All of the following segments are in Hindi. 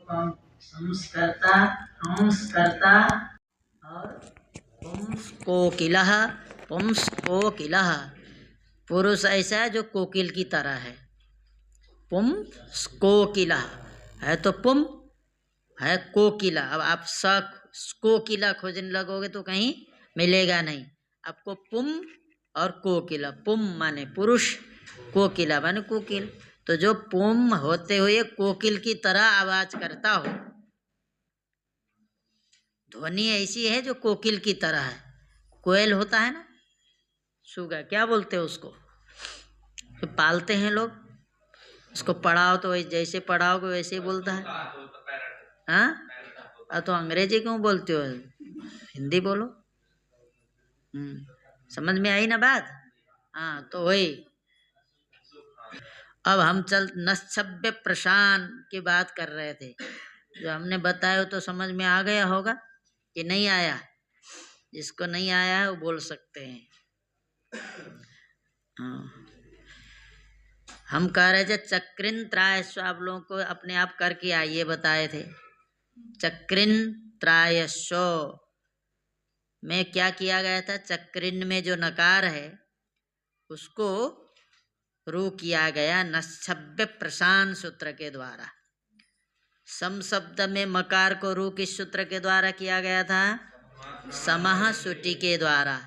संस्कर्ता, हंसकर्ता और पुंस्कोकिलः। पुंस्कोकिलः पुरुष ऐसा है जो कोकिल की तरह है। पुंस्कोकिलः है तो पुम है कोकिला। अब आप कोकिला खोजने लगोगे तो कहीं मिलेगा नहीं, आपको पुम और कोकिला। पुम माने पुरुष, कोकिला माने कोकिल। तो जो पुम होते हुए कोकिल की तरह आवाज करता हो, ध्वनि ऐसी है जो कोकिल की तरह है। कोयल होता है ना, सुगा, क्या बोलते हैं उसको, तो पालते हैं लोग, उसको पढ़ाओ तो जैसे पढ़ाओगे वैसे ही बोलता है। हाँ, तो अंग्रेजी क्यों बोलते हो, हिंदी बोलो। समझ में आई ना बात। हाँ, तो वही। अब हम नश्छब्य प्रशान की बात कर रहे थे, जो हमने बताया तो समझ में आ गया होगा कि नहीं आया। जिसको नहीं आया है वो बोल सकते हैं। हाँ, हम कह रहे थे चक्रिन त्रायस्व, आप लोगों को अपने आप करके आइए बताए थे। चक्रिन त्रायस्व में क्या किया गया था, चक्रिन में जो नकार है उसको रू किया गया नश्छब्य प्रशान सूत्र के द्वारा। सम शब्द में मकार को रू किस सूत्र के द्वारा किया गया था, समः सुटि के द्वारा।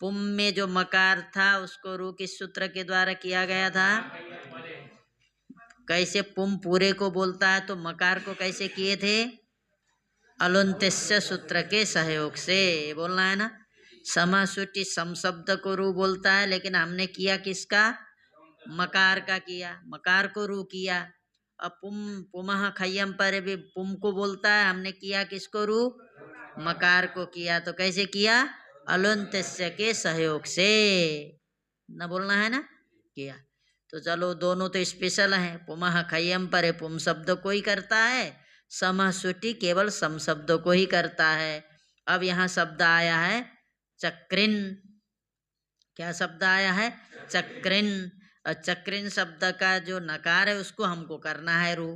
पुम में जो मकार था उसको रू किस सूत्र के द्वारा किया गया था, कैसे पुम पूरे को बोलता है तो मकार को कैसे किए थे, अलुंत्य सूत्र के सहयोग से। बोलना है ना, समः सुटि सम शब्द को रू बोलता है, लेकिन हमने किया किसका, मकार का किया, मकार को रू किया। अब पुम पुमः खय्यम पर भी पुम को बोलता है, हमने किया किसको रू, मकार को किया। तो कैसे किया, अलुंत्य के सहयोग से न बोलना है ना, किया। तो चलो दोनों तो स्पेशल हैं। पुमः खय्यम पर पुम शब्द को ही करता है, समः सुटि केवल सम शब्द को ही करता है। अब यहाँ शब्द आया है चक्रिन। क्या शब्द आया है, चक्रिन। और चक्रिन शब्द का जो नकार है उसको हमको करना है रू।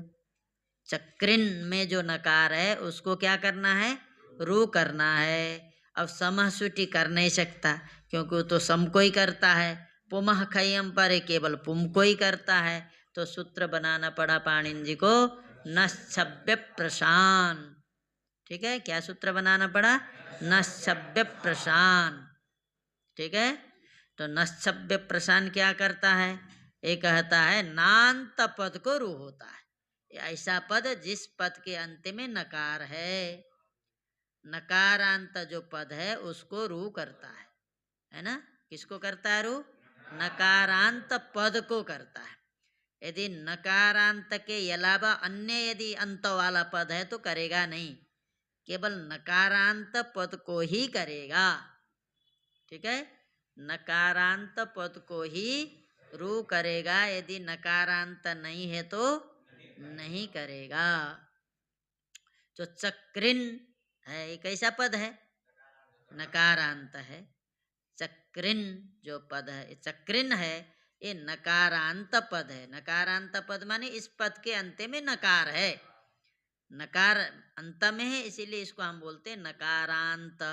चक्रिन में जो नकार है उसको क्या करना है, रू करना है। अब समः सुटि कर नहीं सकता क्योंकि वो तो सम को ही करता है। पुमः खय्यम पर केवल पुम को ही करता है। तो सूत्र बनाना पड़ा पाणिनि जी को, नश्छब्य प्रशान। ठीक है, क्या सूत्र बनाना पड़ा, नश्छब्य प्रशान। ठीक है, तो नश्छब्य प्रशान क्या करता है, ये कहता है नान्त पद को रू होता है। ऐसा पद जिस पद के अंत में नकार है, नकारांत जो पद है उसको रू करता है ना। किसको करता है रू, नकारांत पद को करता है। यदि नकारांत के अलावा अन्य यदि अंत वाला पद है तो करेगा नहीं, केवल नकारांत पद को ही करेगा। ठीक है, नकारांत पद को ही रू करेगा, यदि नकारांत नहीं है तो नहीं करेगा। जो चक्रिन है ये कैसा पद है, नकारांत है। चक्रिन जो पद है, चक्रिन है, ये नकारांत पद है। नकारांत पद माने इस पद के अंत में नकार है, नकार अंत में है, इसीलिए इसको हम बोलते हैं नकारांत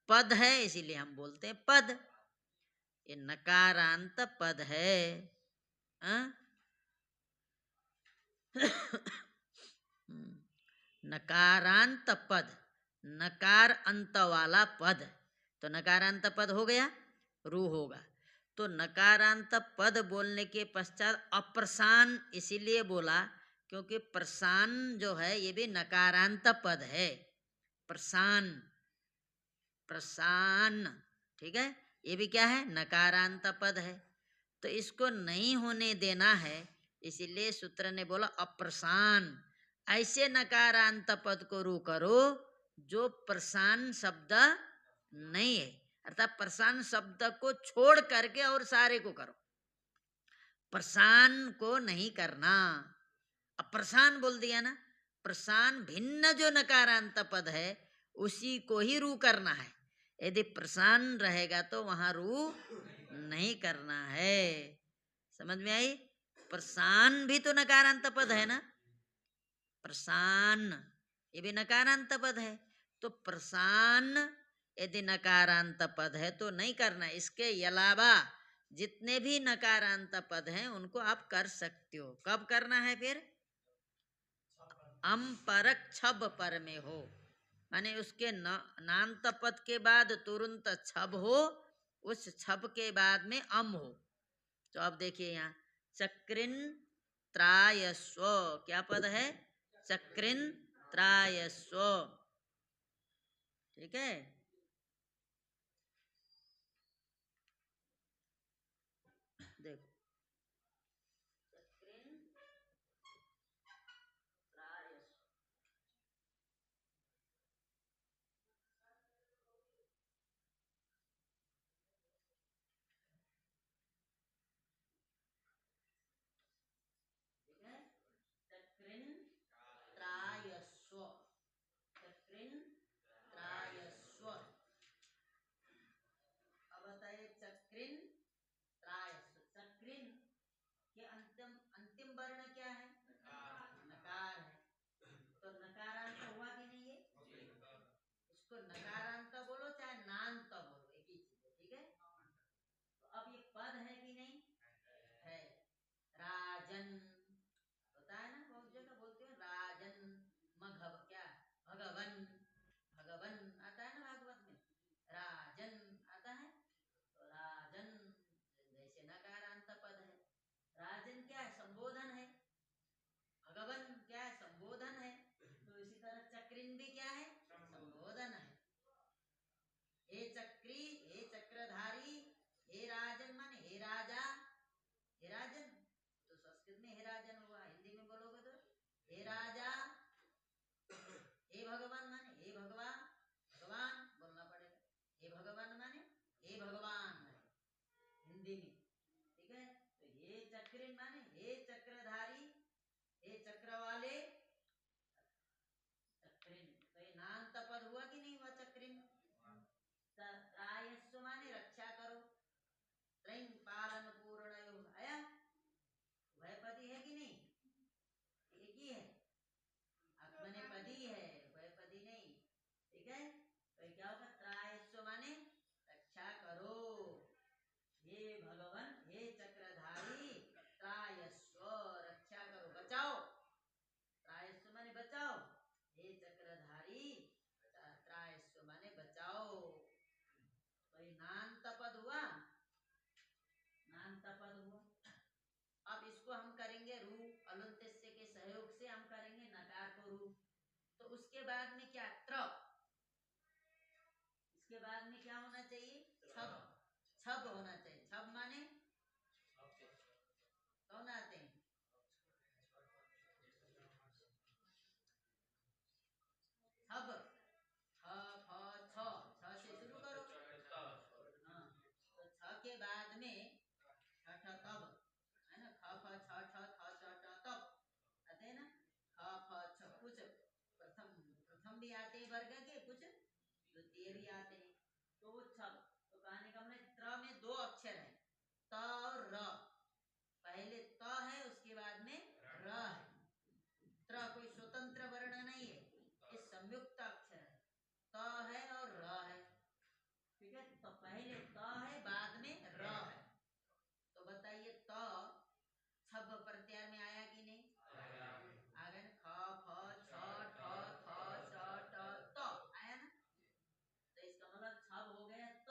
पद है, इसीलिए हम बोलते हैं पद। ये नकारांत पद है। नकारांत पद, नकार अंत वाला पद। तो नकारांत पद हो गया, रू होगा। तो नकारांत पद बोलने के पश्चात अप्रशान इसीलिए बोला क्योंकि प्रशान जो है ये भी नकारांत पद है। प्रशान, प्रशान, ठीक है, ये भी क्या है, नकारांत पद है। तो इसको नहीं होने देना है, इसीलिए सूत्र ने बोला अप्रशान। ऐसे नकारांत पद को रू करो जो प्रशान शब्द नहीं है, अर्थात प्रशान शब्द को छोड़ करके और सारे को करो, प्रशान को नहीं करना। अप्रशान बोल दिया ना, प्रशान भिन्न जो नकारांत पद है उसी को ही रू करना है। यदि प्रशान रहेगा तो वहां रू नहीं करना है। समझ में आई, प्रशान भी तो नकारांत पद है ना, प्रसन्न, ये भी नकारांत पद है। तो प्रसन्न यदि नकारांत पद है तो नहीं करना। इसके अलावा जितने भी नकारांत पद हैं उनको आप कर सकते हो। कब करना है फिर? अम परक छब पर में हो, माने उसके नान्त पद के बाद तुरंत छब हो, उस छब के बाद में अम हो। तो अब देखिए यहाँ चक्रिन त्रायस्व, क्या पद है? चक्रिन त्रायस्व, ठीक है। देखो चक्रिन त्रायस्व, ठीक है। चक्रिन त्रायस्व, चक्रिन त्रायस्व। अब बताइए चक्रिन त्रायस्व, चक्रिन के अंतिम अंतिम वर्ण क्या है? नकार है। तो नकारांत हुआ कि नहीं? ये इसको नकारांत बोलो चाहे नांत बोलो, एक ही चीज है, ठीक है। तो अब ये पद है कि नहीं? है। राजन होता है ना, बहुत जगह बोलते हैं राजन, मघव क्या भगवन, भगवन आता है ना भागवत में, राजन आता है। तो राजन जैसे नकारांत पद है। राजन क्या है? संबोधन है। भगवन क्या है? संबोधन है। तो इसी तरह चक्रिन भी क्या है? संबोधन है। हे चक्री, हे चक्रधारी, हे राजन माने हे राजा, हे राजन। तो संस्कृत में हे राजन हुआ, हिंदी में बोलोगे तो हे राजा। हे भगवान माने हे भगवान, भगवान बोलना पड़ेगा। हे भगवान माने हे भगवान हिंदी में, ठीक है। तो हे चक्रिन माने हे चक्रधारी, हे चक्र वाले चक्रिन। तो ये नाम पद हुआ कि नहीं हुआ? चक्रिन। त्रायस्व माने रक्षा करो, त्रैन पालन पूर्ण आया, भयपति है कि नहीं? एक ही है, आत्मनेपदी है, भयपति नहीं, ठीक है। तो क्या होगा? त्रायस्व माने रक्षा करो, हे भगवान, हे चक्रधारी, त्रायस्व रक्षा करो, बचाओ। त्रायस्व माने बचाओ, हे चक्रधारी, त्रायस्व माने बचाओ। तो ये नान्त पद हुआ, नान्त पद हुआ। अब इसको हम करेंगे रू, अलुंत्य के सहयोग से हम करेंगे नकार को रू। तो उसके बाद में क्या? त्र, इसके बाद में क्या होना चाहिए? छब, छब होना चाहिए। छब माने कौन आते हैं? छब, छ फ छ, छ से शुरू करो। हाँ, तो छ के बाद में छ ठ तब है ना, ख फ छ ठ थ च ट तब आते हैं ना। ख फ छ कुछ प्रथम प्रथम भी आते हैं वर्ग के, कुछ द्वितीय भी आते हैं। तो वो छब, तो कहने का मतलब त्र में दो अक्षर है, त और र। पहले त है, उसके बाद में र है। त्र कोई स्वतंत्र वर्ण नहीं है, ये संयुक्त अक्षर है। त है और र है, ठीक है। तो पहले त है, बाद में र है। तो बताइए त छब प्रत्यार में आया कि नहीं? आ गया ना। ख फ छ ठ थ च ट त आया ना। तो इसका मतलब छब हो गया त,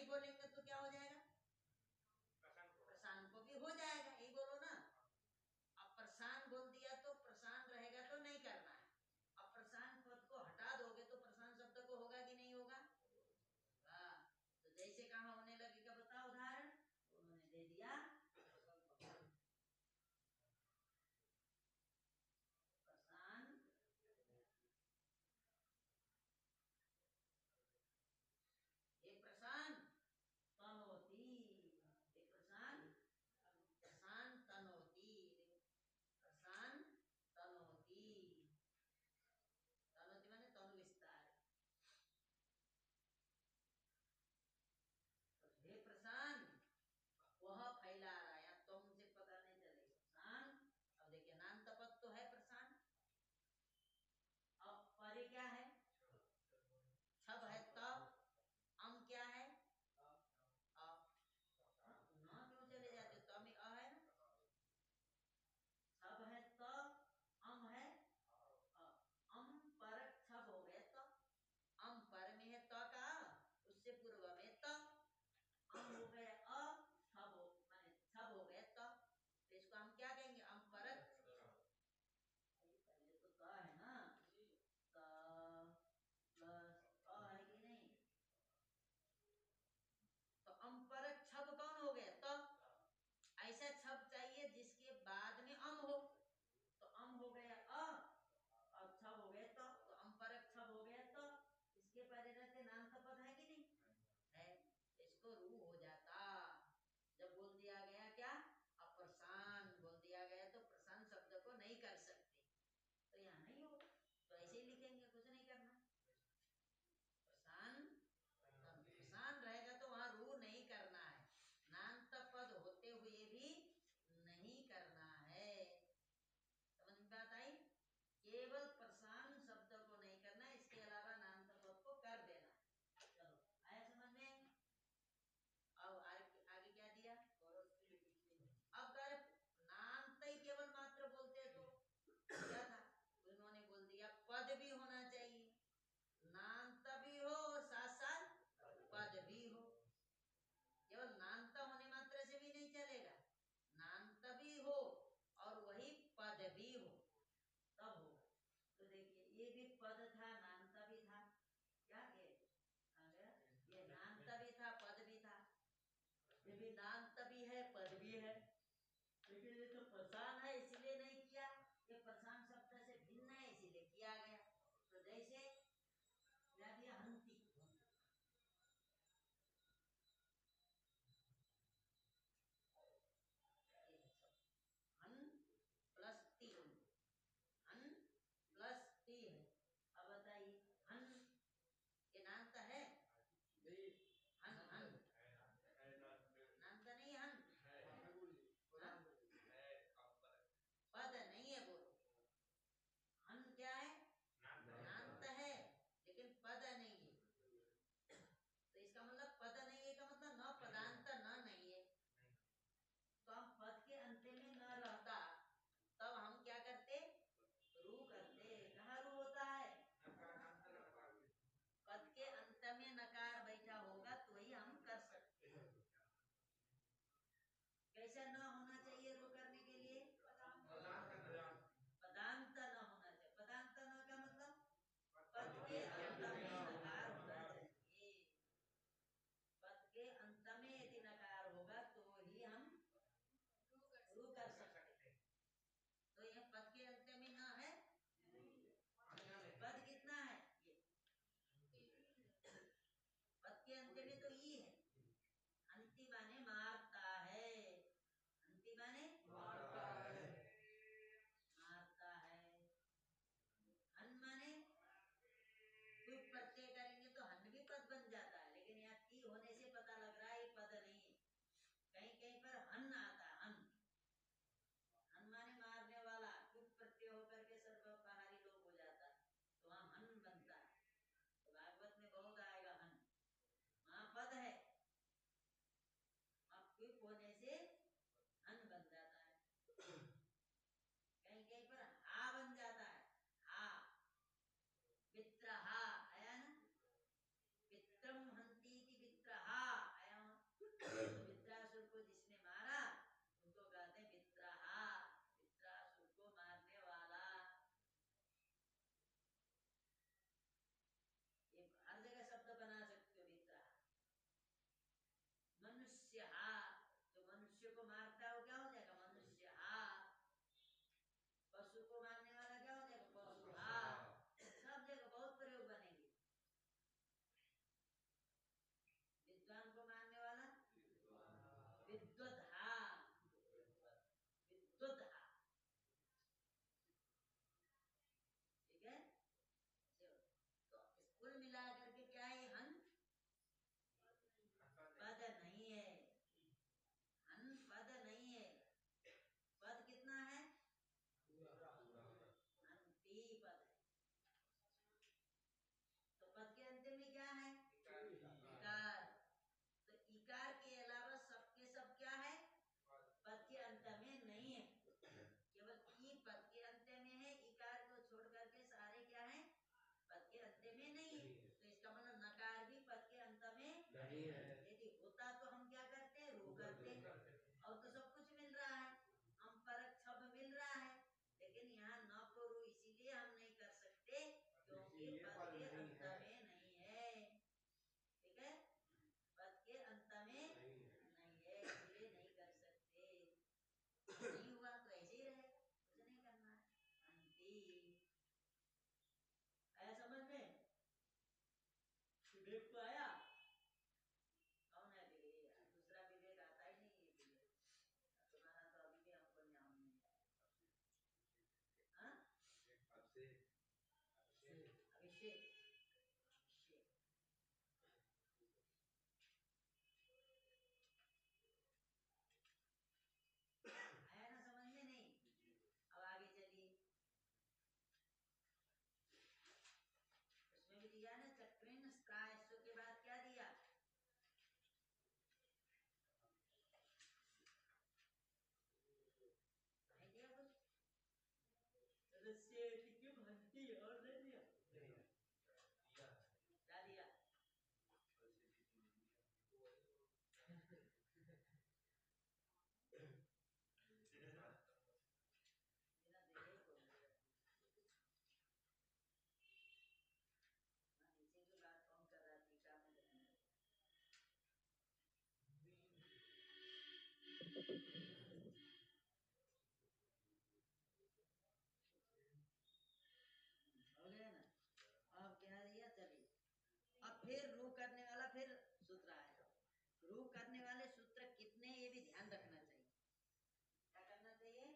नहीं बोलेंगे तो क्या हो जाएगा? प्रशांत को भी हो जाएगा, यही बोलो ना। अब प्रशांत बोल दिया तो प्रशांत रहेगा तो नहीं करना है। अब प्रशांत पद को हटा दोगे तो प्रशांत शब्द को होगा कि नहीं होगा? हाँ, तो जैसे कहा होने लगेगा, बताओ उदाहरण। उन्होंने दे दिया प्रशांत ये प्रशांत तनोती, ये प्रशांत प्रशांत तनोती, प्रशांत तनोती, तनोती माने तनु विस्तार। तो हे प्रशांत वह फैला रहा है, तुमसे पता नहीं चलेगा प्रशांत। अब देखिए नान्त पद तो है प्रशांत, अब परे क्या है? छब है तब, अम क्या है? ना क्यों चले जाते? तो में अ है ना, छब है तो, अम है अ। अम पर छब हो गए तो, अम पर में है तो का, उससे पूर्व में तो, अम हो गए अ, छब हो माने छब हो गए तो इसको हम क्या कहेंगे? अम परक। पहले तो त है ना, त प्लस अ है कि नहीं? तो अम परक छब कौन हो गया? तो ऐसा छब चाहिए जिसके बाद में अम हो, तो अम हो गया अ और छब हो गया तो अम परक छब हो गया तो इसके पहले रहते नाम का पद है कि नहीं है? इसको रू हो जाता जब बोल दिया गया क्या? अप्रशान बोल दिया गया तो प्रशान शब्द को नहीं कर सकते, तो यहाँ नहीं हो, तो ऐसे ही लिखेंगे, कुछ नहीं करना। प्रशान प्रशान रहेगा तो वहां रू नहीं करना है, नान्त पद होते हुए भी नहीं करना है। समझ में बात आई? केवल प्रशान शब्द को नहीं करना, इसके अलावा नान्त पद को कर देना। चलो आया समझ में? अब आगे क्या दिया? अब कर नान्त ही केवल मात्र बोलते तो क्या था? उन्होंने बोल दिया पद भी होना चाहिए, नान्त भी हो और साथ साथ पद भी हो। केवल नान्त होने मात्र से भी नहीं चलेगा, नान्त भी हो और वही पद भी हो, तब होगा। तो देखिए ये भी पद था, नान्त भी था, क्या ये नान्त भी था, पद भी था। ये भी नान्त भी है, पद भी है, लेकिन ये तो प्रशान है इसलिए नहीं किया, ये प्रशान शब्द से भिन्न है इसीलिए किया गया। तो जैसे क्या दिया? हंती, हन प्लस ती, हन प्लस ती है। अब बताइए हन ये नान्त है? हन हन नान्त नहीं, हन पद हो गया ना। अब क्या दिया, चलिए अब फिर रू करने वाला फिर सूत्र आएगा। रू करने वाले सूत्र कितने ये भी ध्यान रखना चाहिए। क्या करना चाहिए,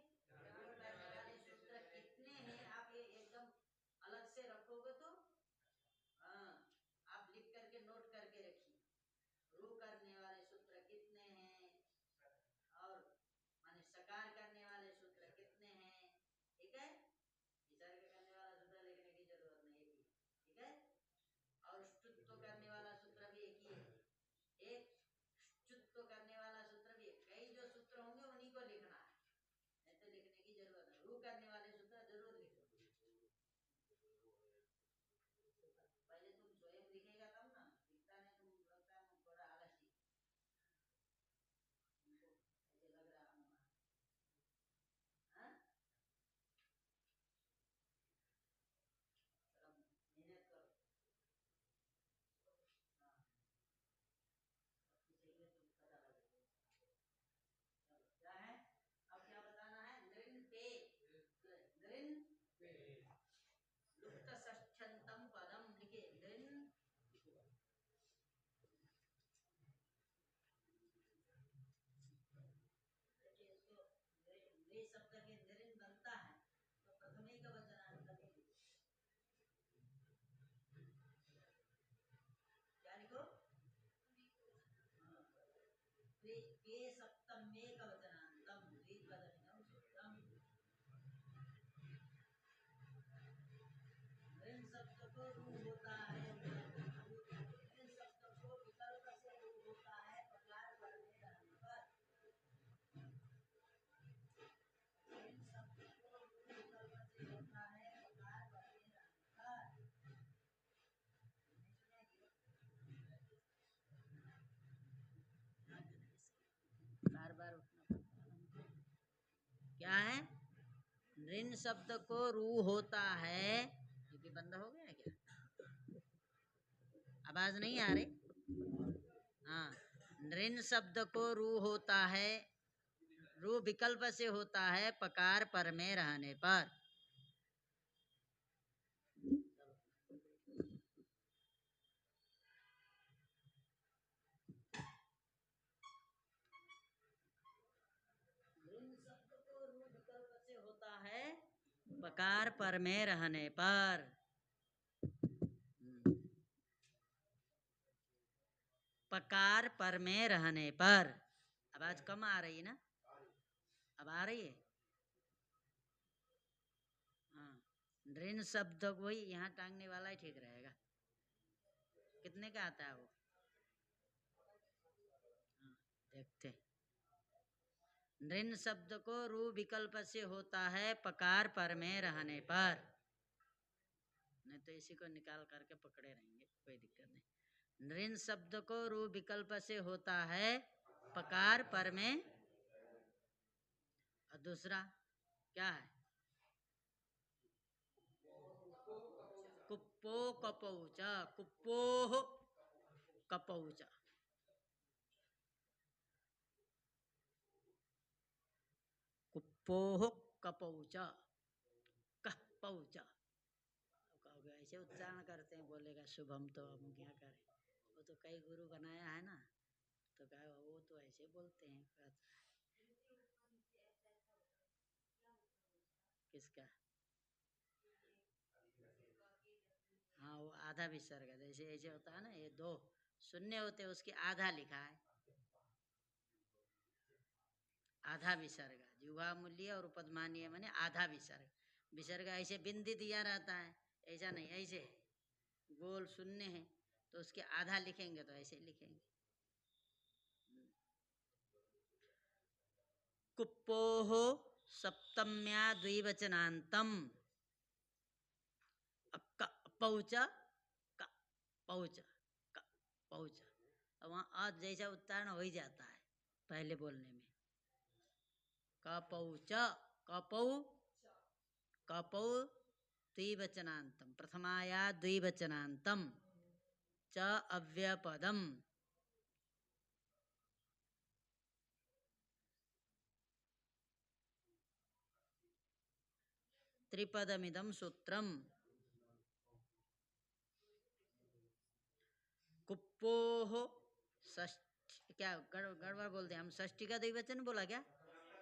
रू करने वाले सूत्र कितने हैं आप ये एकदम अलग से रखोगे तो हाँ, आप लिख करके नोट करके रखिए। रू करने वाले सूत्र कितने हैं और माने सकार करने वाले सूत्र कितने हैं, ठीक है। विसर्ग करने वाला सूत्र लिखने की जरूरत नहीं है, ठीक है। और ष्टुत्व करने वाला सूत्र भी एक ही है, एक ष्टुत्व करने वाला सूत्र भी है। कई जो सूत्र होंगे उन्हीं को लिखना है, नहीं तो लिखने की जरूरत है। रू करने वाले सूत्र जरूर लिखो। पहले तुम स्वयं लिखेगा तब ना, लिखता नहीं तुम लगता है थोड़ा आलसी, तुमको ऐसे लग रहा हूँ हाँ? मेहनत करो, हाँ इसीलिए तुम पता लगेगा। चलो क्या है, अब क्या बताना है, नृन पे, नृन लुप्त षष्ठ्यंतम पदम लिखे, नृन इसको नृ शब्द के नृन बनता है तो प्रथमे का वचनांत क्या लिखो, के सप्तम में का वचनांतम द्विपदमिदं सूत्रम। ऋण शब्द को रू होता है, ऋण शब्द को विकल्प से रू होता है प्रकार करने रहने पर। ऋण शब्द को रू विकल्प से होता है प्रकार करने रहने पर। बार बार उठना पड़ता है। क्या है, ऋण शब्द को रू होता है, ये भी बंद हो गया क्या, आवाज नहीं आ रही, हाँ। ऋण शब्द को रू होता है, रू विकल्प से होता है पकार पर में रहने पर। ऋण शब्द को रू विकल्प से होता है पकार पर में रहने पर। पकार पर में रहने पर। आवाज कम आ रही है ना, अब आ रही है, हाँ। ऋण शब्द वही यहाँ टांगने वाला ही ठीक रहेगा। कितने का आता है वो, हाँ, देखते। ऋण शब्द को रू विकल्प से होता है पकार पर में रहने पर, नहीं तो इसी को निकाल करके पकड़े रहेंगे, कोई दिक्कत नहीं। ऋण शब्द को रू विकल्प से होता है पकार पर में, और दूसरा क्या है, कुप्पो कपौच, कुप्पोह कपौच, कुप्पोह कपौच, कहपौच। कहोगे ऐसे उच्चारण करते हैं, बोलेगा शुभम, तो हम क्या करें, वो तो कई गुरु बनाया है ना, तो कहा वो तो ऐसे बोलते हैं। किसका, हाँ वो आधा विसर्ग, जैसे ऐसे होता है ना, ये दो शून्य होते उसके आधा लिखा है, आधा विसर्ग, जुहा मूल्य और उपदमानीय माने आधा विसर्ग। विसर्ग ऐसे बिंदी दिया रहता है, ऐसा नहीं, ऐसे गोल शून्य है तो उसके आधा लिखेंगे तो ऐसे लिखेंगे। कुप्पोह सप्तम्या द्विवचनांतम, पौच, पौच, पौच, वहाँ आज जैसा उच्चारण हो ही जाता है पहले बोलने में। कपौच, कपौ, कपौ द्विवचनांतम, प्रथमाया द्विवचनांतम च अव्यपदम, त्रिपदमिदं सूत्रम। कुप्पोः षष्ठी, क्या गड़बड़ बोलते हैं हम, षष्ठी का द्विवचन बोला क्या?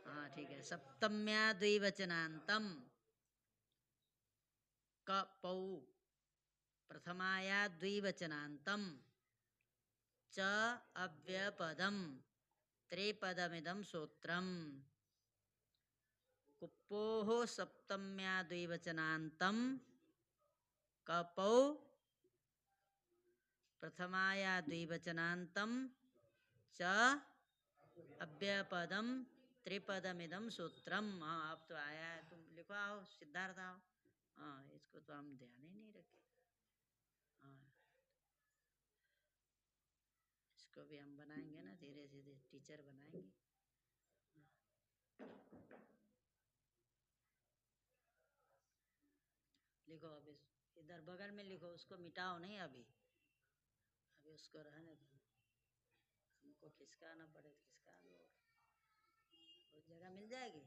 हाँ ठीक है। सप्तम्या द्विवचनान्तम कपौ, प्रथमाया द्विवचनान्तम च अव्यपदम त्रिपदमिदं सूत्रम। कुप्पोः सप्तम्या द्विवचनान्तम कपौ, प्रथमाया द्विवचनान्तम च अव्यपदम त्रिपदमिदं सूत्रम। हाँ अब तो आया है, तुम लिखो, आओ सिद्धार्थ आओ। हाँ इसको तो हम ध्यान ही नहीं रखे। हाँ इसको भी हम बनाएंगे ना, धीरे धीरे टीचर बनाएंगे। लिखो अभी, इधर बगल में लिखो, उसको मिटाओ नहीं अभी, अभी उसको रहने दो। हमको खिसकाना पड़े तो खिसका दो, वो जगह मिल जाएगी।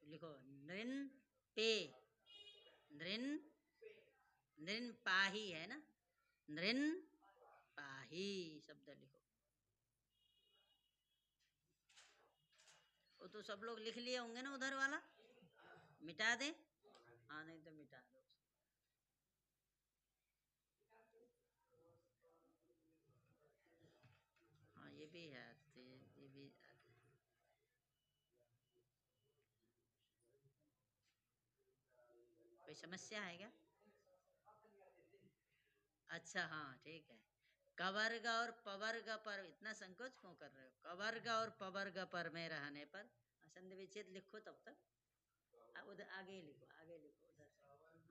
लिखो नृन पे, नृन, नृन पाही है ना, नृन पाही शब्द लिखो। वो तो सब लोग लिख लिए होंगे ना उधर वाला, मिटा दे। हाँ नहीं तो मिटा दो। हाँ ये भी है, ये भी। कोई समस्या है क्या? अच्छा हाँ ठीक है। कवर्ग और पवर्ग पर इतना संकोच क्यों कर रहे हो? कवर्ग और पवर्ग पर में रहने पर संधि विच्छेद लिखो तब तक। उधर आगे ही लिखो, आगे लिखो उधर से। हाँ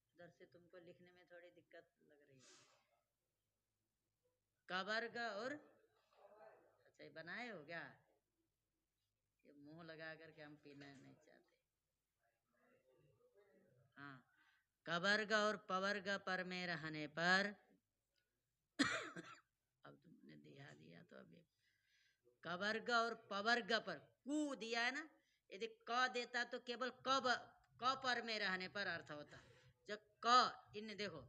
उधर से तुमको लिखने में थोड़ी दिक्कत लग रही है। कवर्ग और, अच्छा ये बनाए हो क्या? ये मुंह लगा करके हम पीना नहीं चाहते। हाँ कवर्ग और पवर्ग पर में रहने पर अब तुमने दिया तो अभी कवर्ग और पवर्ग पर कु दिया है ना, यदि क देता तो केवल क पर में रहने पर अर्थ होता। जब क इन देखो,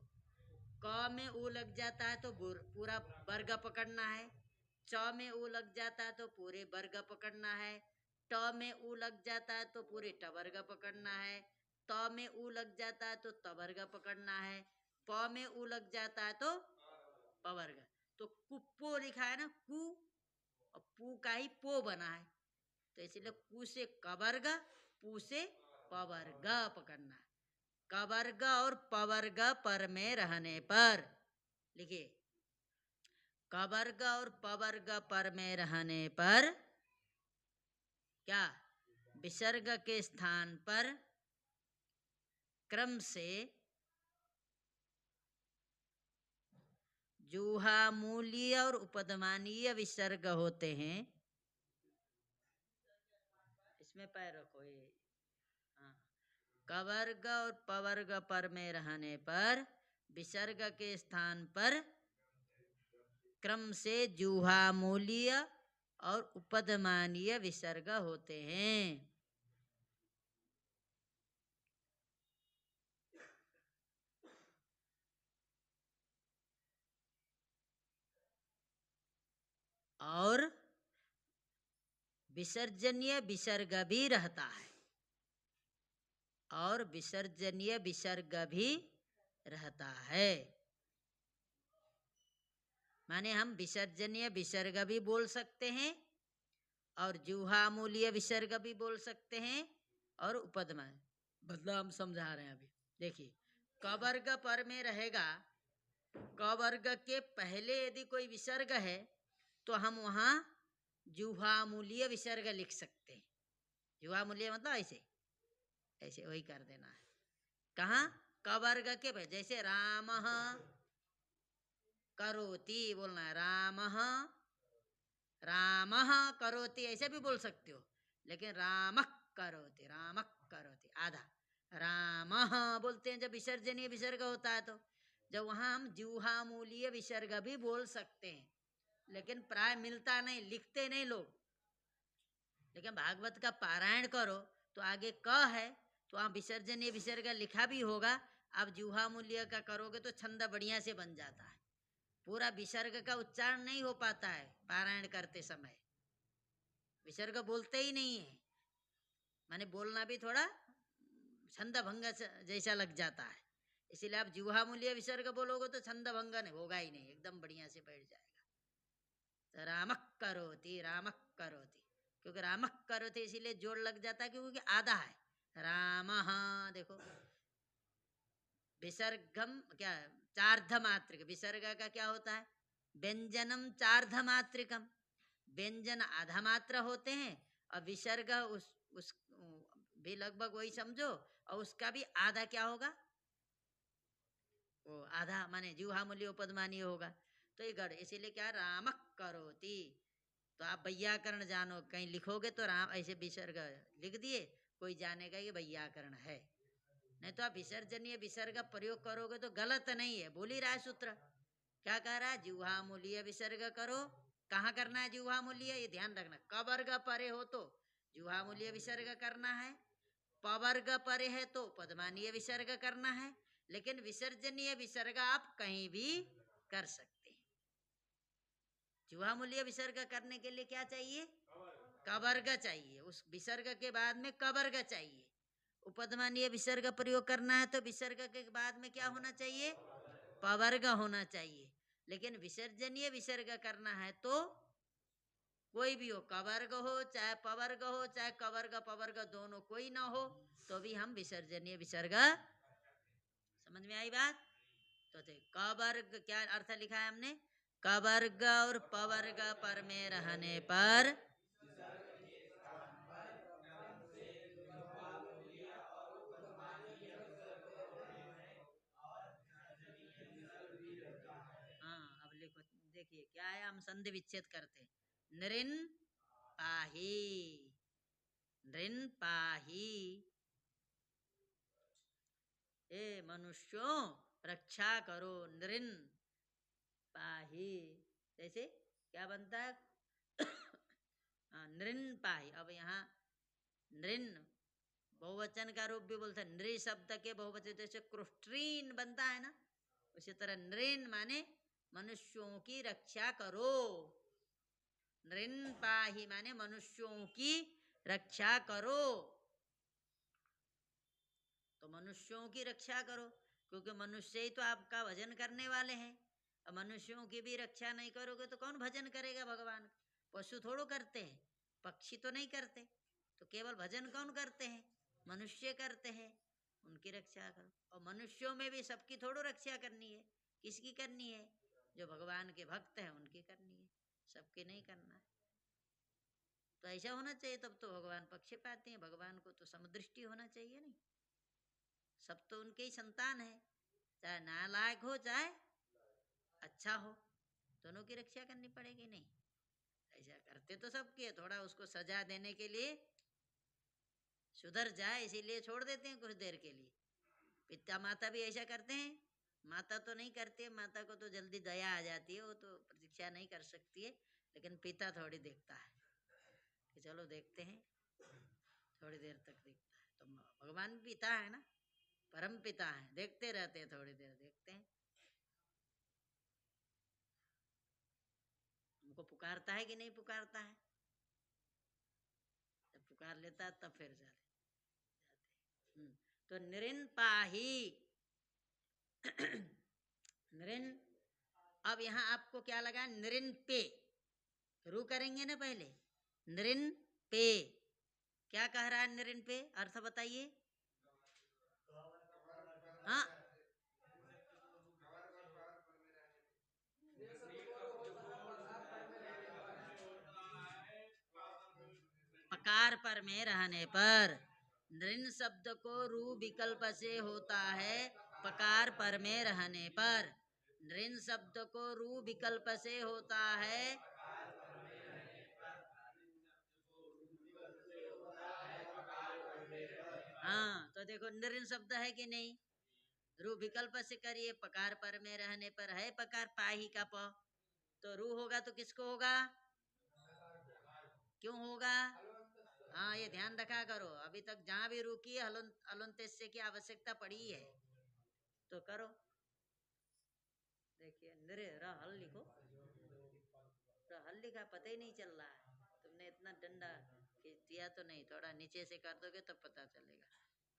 क में उ लग जाता है तो पूरा वर्ग पकड़ना है, च में उ लग जाता है तो पूरे वर्ग पकड़ना है, ट में उ लग जाता है तो पूरे ट वर्ग पकड़ना है, त में उ लग जाता है तो त वर्ग पकड़ना है, प में उ लग जाता है तो प वर्ग। तो कुप्पो लिखा है ना, कु और पू का ही पो बना है, तो इसलिए कु से कवर्ग, पू से पवर्ग पकड़ना है। कवर्ग और पवर्ग पर में रहने पर, लिखिए कवर्ग और पवर्ग पर में रहने पर क्या, विसर्ग के स्थान पर क्रम से जुहामूलीय और उपदमानीय विसर्ग होते हैं। इसमें पैर रखो ये। हाँ कवर्ग और पवर्ग पर में रहने पर विसर्ग के स्थान पर क्रम से जुहामूलीय और उपदमानीय विसर्ग होते हैं। और विसर्जनीय विसर्ग भी रहता है, और विसर्जनीय विसर्ग भी रहता है। माने हम विसर्जनीय विसर्ग भी बोल सकते हैं और जुहामूलीय विसर्ग भी बोल सकते हैं और उपदमान, बदला हम समझा रहे हैं अभी। देखिए कवर्ग पर में रहेगा, कवर्ग के पहले यदि कोई विसर्ग है तो हम वहां जुहामूलीय विसर्ग लिख सकते हैं। जुहामूलीय मतलब ऐसे ऐसे वही कर देना है। कहाँ, कवर्ग के पहले, जैसे राम करोति बोलना है, राम राम करोति ऐसे भी बोल सकते हो, लेकिन राम करोति, राम करोति आधा, राम बोलते हैं जब विसर्जनीय विसर्ग होता है। तो जब वहां हम जुहामूलीय विसर्ग भी बोल सकते हैं, लेकिन प्राय मिलता नहीं, लिखते नहीं लोग। लेकिन भागवत का पारायण करो तो आगे क है तो वहाँ विसर्जन ये विसर्ग लिखा भी होगा। आप जुहा मूल्य का करोगे तो छंद बढ़िया से बन जाता है। पूरा विसर्ग का उच्चारण नहीं हो पाता है पारायण करते समय, विसर्ग बोलते ही नहीं है, माने बोलना भी थोड़ा छंद भंग जैसा लग जाता है। इसीलिए आप जुहा मूल्य विसर्ग बोलोगे तो छंद भंग नहीं होगा ही नहीं, एकदम बढ़िया से बैठ जाएगा। तो रामक करोति, रामक करोति, क्योंकि रामक करोति इसीलिए जोड़ लग जाता है क्योंकि आधा है राम। देखो विसर्गम क्या चार्ध मात्रिक, विसर्ग का क्या होता है व्यंजनम चार्ध मात्रिकम, व्यंजन आधा मात्रा होते हैं और विसर्ग उस भी लगभग वही समझो, और उसका भी आधा क्या होगा वो आधा माने जुहा मूल्य उपदमानी होगा। तो ये गढ़ इसीलिए क्या रामक करोति। तो आप वैयाकरण जानो, कहीं लिखोगे तो राम ऐसे विसर्ग लिख दिए, कोई जानेगा ये वैयाकरण है, नहीं तो आप विसर्जनीय विसर्ग प्रयोग करोगे तो गलत नहीं है। बोल ही रहा है सूत्र, क्या कह रहा है जुहा मूल्य विसर्ग करो। कहाँ करना है जुहा मूल्य, ये ध्यान रखना, कवर्ग परे हो तो जुहा मूल्य विसर्ग करना है, पवर्ग परे है तो पद्मानीय विसर्ग करना है। लेकिन विसर्जनीय विसर्ग आप कहीं भी कर सकते हैं। जुहा मूल्य विसर्ग करने के लिए क्या चाहिए कवर्ग चाहिए, उस विसर्ग के बाद में कवर्ग चाहिए। उपदमानीय विसर्ग प्रयोग करना है तो विसर्ग के बाद में क्या होना चाहिए पवर्ग होना चाहिए। लेकिन विसर्जनीय विसर्ग करना है तो कोई भी हो, कवर्ग हो चाहे पवर्ग हो चाहे कवर्ग पवर्ग दोनों कोई ना हो तो भी हम विसर्जनीय विसर्ग। समझ में आई बात। तो थे कवर्ग क्या अर्थ लिखा है हमने, कवर्ग और पवर्ग पर में रहने पर हाँ अब लिखो, देखिए क्या है, हम संधि विच्छेद करते हैं। नृन पाही, नृन पाही, ए मनुष्यों रक्षा करो, नृन पाही, जैसे क्या बनता है नृन पाही। अब यहाँ नृन बहुवचन का रूप भी बोलते हैं, नृ शब्द के बहुवचन जैसे क्रुष्ट्रीन बनता है ना, उसी तरह नृन माने मनुष्यों की रक्षा करो, नृन पाही माने मनुष्यों की रक्षा करो। तो मनुष्यों की रक्षा करो क्योंकि मनुष्य ही तो आपका भजन करने वाले हैं। अब मनुष्यों की भी रक्षा नहीं करोगे तो कौन भजन करेगा भगवान। पशु थोड़ो करते हैं, पक्षी तो नहीं करते, तो केवल भजन कौन करते हैं मनुष्य करते हैं, उनकी रक्षा करो। और मनुष्यों में भी सबकी थोड़ो रक्षा करनी है, किसकी करनी है जो भगवान के भक्त हैं उनकी करनी है, सबकी नहीं करना है। तो ऐसा होना चाहिए, तब तो भगवान पक्षपाती हैं, भगवान को तो समदृष्टि होना चाहिए। नहीं, सब तो उनके ही संतान है, चाहे नालायक हो चाहे अच्छा हो, दोनों की रक्षा करनी पड़ेगी। नहीं ऐसा करते तो सबकी है, थोड़ा उसको सजा देने के लिए सुधर जाए इसीलिए छोड़ देते हैं कुछ देर के लिए। पिता माता भी ऐसा करते हैं, माता तो नहीं करती है, माता को तो जल्दी दया आ जाती है, वो तो प्रतीक्षा नहीं कर सकती है, लेकिन पिता थोड़ी देखता है कि चलो देखते हैं, थोड़ी देर तक देखता है। तो भगवान पिता है ना, परम पिता है, देखते रहते हैं, थोड़ी देर देखते हैं। हमको पुकारता है कि नहीं पुकारता है, जब पुकार लेता है तब फिर चले जाते। तो नृन पाही नृन, अब यहाँ आपको क्या लगा नृन पे, रू करेंगे ना पहले, नृन पे क्या कह रहा है, नृन पे अर्थ बताइए। हाँ पकार पर में रहने पर, नृन शब्द को रू विकल्प से होता है पकार पर में रहने पर, नृन शब्द को रू विकल्प से होता है। हाँ तो देखो नृन शब्द है कि नहीं, रू विकल्प से करिए, पकार पर में रहने पर है पकार पाही का प, तो रू होगा तो किसको होगा, क्यों होगा हाँ, ये ध्यान रखा करो। अभी तक जहां भी रुकी है हलंत्यस्य की आवश्यकता पड़ी है तो करो। देखिए निरे र हल लिखो, हल लिखा पता ही नहीं चल रहा है। तुमने इतना डंडा खींच दिया तो नहीं, थोड़ा नीचे से कर दोगे तो पता चलेगा।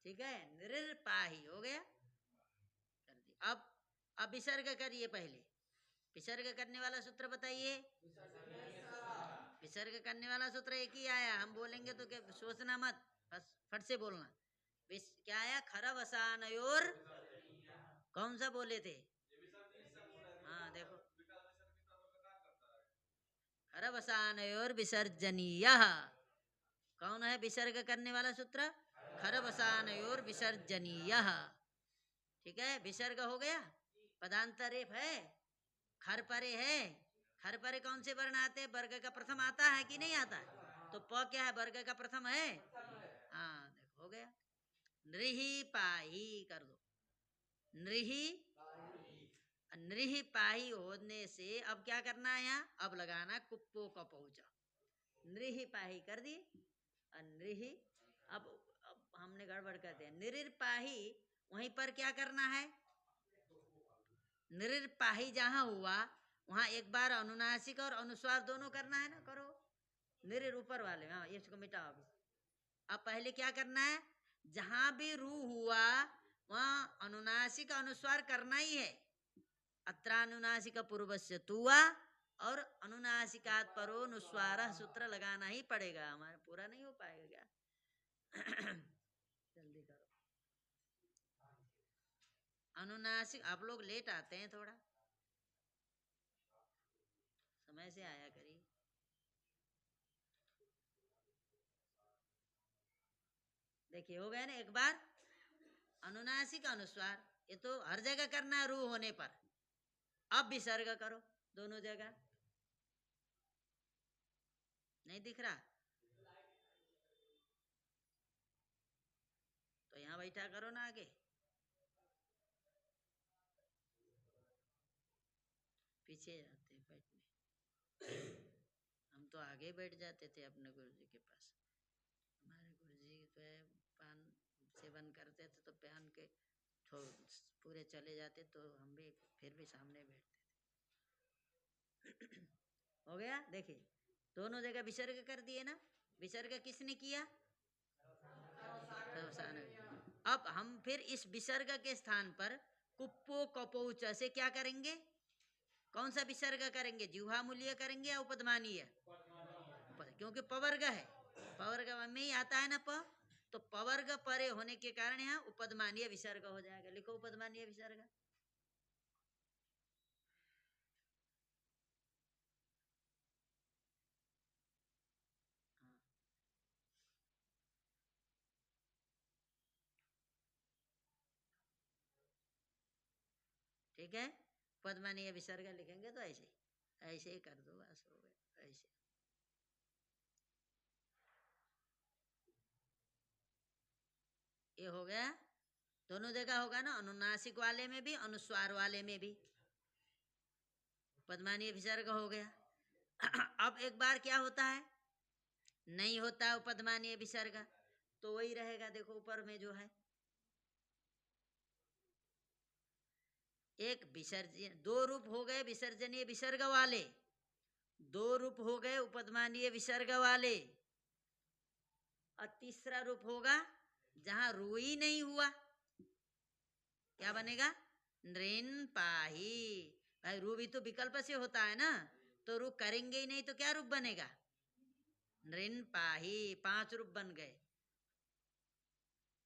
ठीक है, निरपाही हो गया, कर दी। अब विसर्ग करिए पहले। विसर्ग करने वाला सूत्र बताइए। विसर्ग करने वाला सूत्र एक ही आया, हम बोलेंगे तो क्या सोचना मत, बस फट से बोलना। क्या आया? खरवसानयोर, कौन सा बोले थे? हाँ देखो, खरवसानयोर विसर्जनीय, कौन है विसर्ग करने वाला सूत्र? खरवसानयोर विसर्जनीय। ठीक है, विसर्ग हो गया। पदांतरेप है, खर परे है। खर परे कौन से वर्ण आते हैं? वर्ग का प्रथम आता है कि नहीं आता? तो प क्या है? वर्ग का प्रथम है। हाँ देखो, हो गया। नृहि पाही कर दो। नृहि, नृहि पाही होने से अब क्या करना है? यहाँ अब लगाना कुप्पो का पहुंचा। नृहि पाही कर दी। नृहि, अब हमने गड़बड़ कर दिया। निरिपाही, वहीं पर क्या करना है? निरिपाही जहां हुआ वहां एक बार अनुनासिक और अनुस्वार दोनों करना है ना, करो। निरिर ऊपर वाले, हाँ इसको मिटाओ अभी। अब पहले क्या करना है? जहां भी रू हुआ वहां अनुनासिक अनुस्वार करना ही है। अत्रानुनासिक पूर्वस्य तुआ और अनुनासिकात परो नुस्वार सूत्र लगाना ही पड़ेगा। हमारा पूरा नहीं हो पाएगा क्या? जल्दी करो। अनुनासिक, आप लोग लेट आते हैं, थोड़ा समय से आया करिए। देखिए हो गया ना एक बार। अनुनासिक अनुस्वार ये तो हर जगह करना है रू होने पर। अब विसर्ग करो दोनों जगह। नहीं दिख रहा तो यहाँ बैठा करो ना आगे। पीछे जाते हैं बैठने, हम तो आगे बैठ जाते थे अपने गुरु जी के पास। हमारे गुरु जी तो है पान सेवन करते थे तो पान के पूरे चले जाते तो हम भी फिर भी सामने बैठते थे। हो गया। देखिए दोनों जगह विसर्ग कर दिए ना। विसर्ग किसने किया? अब हम फिर इस विसर्ग के स्थान पर कुप्पो कपोच से क्या करेंगे? कौन सा विसर्ग करेंगे? जिह्वा मूल्य करेंगे या उपदमानीय? क्योंकि पवर्ग है, पवर्ग में ही आता है ना प, तो पवर्ग परे होने के कारण यहाँ उपदमानीय विसर्ग हो जाएगा। लिखो उपदमानीय विसर्ग। हाँ। ठीक है, पद्मानीय विसर्ग लिखेंगे तो ऐसे ऐसे ही कर दो, बस हो गया ऐसे। ये हो गया। दोनों जगह होगा ना, अनुनासिक वाले में भी अनुस्वार वाले में भी पद्मानीय विसर्ग हो गया। अब एक बार क्या होता है? नहीं होता उपदमानीय विसर्ग, तो वही रहेगा। देखो ऊपर में जो है एक विसर्जन, दो रूप हो गए विसर्जनीय विसर्ग वाले, दो रूप हो गए उपदमानीय विसर्ग वाले, और तीसरा रूप होगा जहां रू ही नहीं हुआ। क्या बनेगा? नृन पाही। भाई रू भी तो विकल्प से होता है ना, तो रू करेंगे ही नहीं तो क्या रूप बनेगा? नृन पाही। 5 रूप बन गए।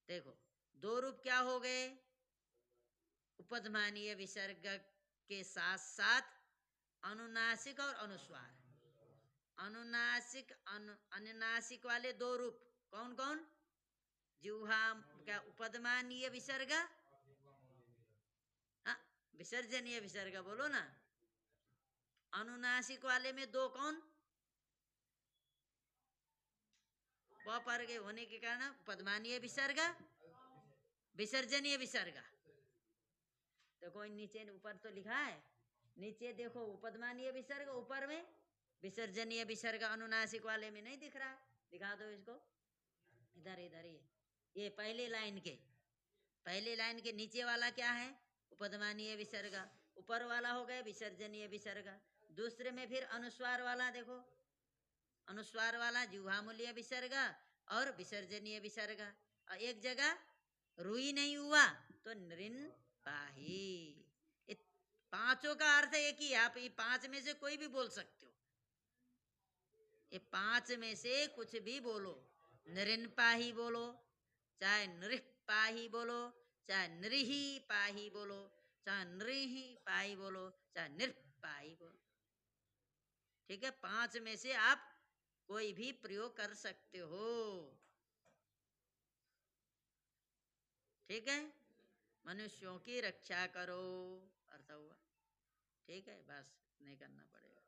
देखो दो रूप क्या हो गए? उपधमानीय विसर्ग के साथ साथ अनुनासिक और अनुस्वार। अनुनासिक अनुनासिक वाले दो रूप कौन कौन? जिह्वा क्या उपधमानीय विसर्ग, हाँ विसर्जनीय विसर्ग बोलो ना। अनुनासिक वाले में दो कौन? प पर के होने के कारण पद्मानीय विसर्ग, विसर्जनीय विसर्ग। देखो नीचे ऊपर तो लिखा है, नीचे देखो उपदमानीय विसर्ग, ऊपर में विसर्जनीय विसर्ग अनुनासिक वाले में नहीं दिख रहा है। दिखा दो इसको। इधर इधर ये पहली लाइन के नीचे वाला क्या है? उपधमानीय विसर्ग। ऊपर वाला हो गया विसर्जनीय विसर्ग। दूसरे में फिर अनुस्वार वाला देखो, अनुस्वार वाला जिह्वामूलीय विसर्ग और विसर्जनीय विसर्ग। और एक जगह रुई नहीं हुआ तो नृन पाही। ये पांचों का अर्थ एक ही है। आप ये पांच में से कोई भी बोल सकते हो, ये पांच में से कुछ भी बोलो। नृन पाही बोलो, चाहे नृह पाही बोलो, चाहे नृही पाही बोलो, चाहे नृही पाही बोलो, चाहे नृह पाही बोलो। ठीक है, पांच में से आप कोई भी प्रयोग कर सकते हो। ठीक है, मनुष्यों की रक्षा करो, अर्थ हुआ। ठीक है, बस नहीं करना पड़ेगा।